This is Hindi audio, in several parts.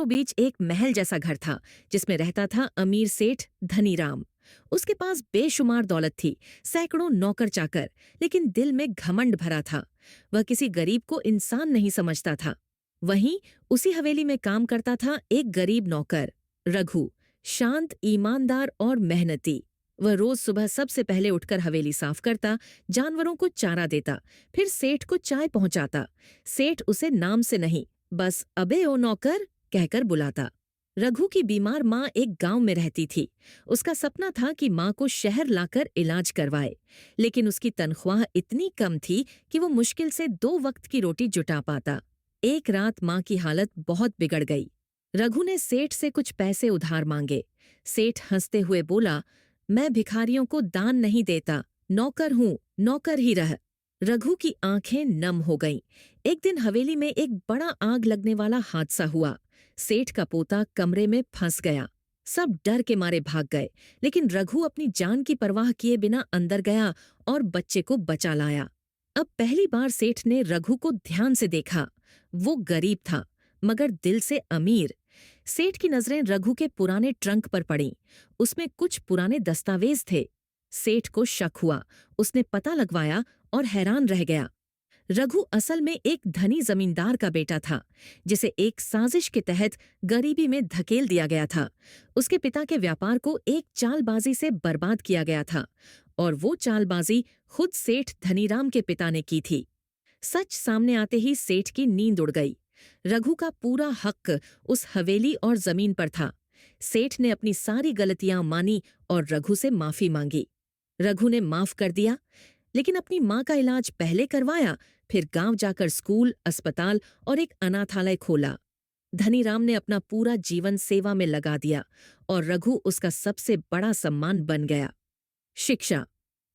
के बीच एक महल जैसा घर था जिसमें रहता था अमीर सेठ धनीराम। उसके पास बेशुमार दौलत थी, सैकड़ों नौकर चाकर, लेकिन दिल में घमंड भरा था। वह किसी गरीब को इंसान नहीं समझता था। वहीं उसी हवेली में काम करता था एक गरीब नौकर, रघु, शांत, ईमानदार और मेहनती। वह रोज सुबह सबसे पहले उठकर हवेली साफ करता, जानवरों को चारा देता, फिर सेठ को चाय पहुंचाता। सेठ उसे नाम से नहीं, बस अबे ओ नौकर कहकर बुलाता। रघु की बीमार माँ एक गांव में रहती थी। उसका सपना था कि माँ को शहर लाकर इलाज करवाए, लेकिन उसकी तनख्वाह इतनी कम थी कि वो मुश्किल से 2 वक्त की रोटी जुटा पाता। एक रात माँ की हालत बहुत बिगड़ गई। रघु ने सेठ से कुछ पैसे उधार मांगे। सेठ हंसते हुए बोला, मैं भिखारियों को दान नहीं देता, नौकर हूँ, नौकर ही रह। रघु की आंखें नम हो गईं। एक दिन हवेली में एक बड़ा आग लगने वाला हादसा हुआ। सेठ का पोता कमरे में फंस गया। सब डर के मारे भाग गए, लेकिन रघु अपनी जान की परवाह किए बिना अंदर गया और बच्चे को बचा लाया। अब पहली बार सेठ ने रघु को ध्यान से देखा। वो गरीब था, मगर दिल से अमीर। सेठ की नजरें रघु के पुराने ट्रंक पर पड़ीं। उसमें कुछ पुराने दस्तावेज थे। सेठ को शक हुआ। उसने पता लगवाया और हैरान रह गया। रघु असल में एक धनी जमींदार का बेटा था, जिसे एक साजिश के तहत गरीबी में धकेल दिया गया था। उसके पिता के व्यापार को एक चालबाजी से बर्बाद किया गया था, और वो चालबाजी खुद सेठ धनीराम के पिता ने की थी। सच सामने आते ही सेठ की नींद उड़ गई। रघु का पूरा हक उस हवेली और जमीन पर था। सेठ ने अपनी सारी गलतियां मानी और रघु से माफी मांगी। रघु ने माफ कर दिया, लेकिन अपनी माँ का इलाज पहले करवाया, फिर गांव जाकर स्कूल, अस्पताल और एक अनाथालय खोला। धनीराम ने अपना पूरा जीवन सेवा में लगा दिया और रघु उसका सबसे बड़ा सम्मान बन गया। शिक्षा।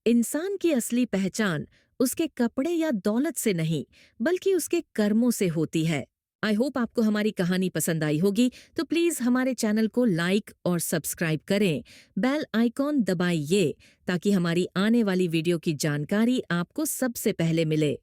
इंसान की असली पहचान उसके कपड़े या दौलत से नहीं, बल्कि उसके कर्मों से होती है। आई होप आपको हमारी कहानी पसंद आई होगी, तो प्लीज हमारे चैनल को लाइक और सब्सक्राइब करें। बेल आइकॉन दबाइए ताकि हमारी आने वाली वीडियो की जानकारी आपको सबसे पहले मिले।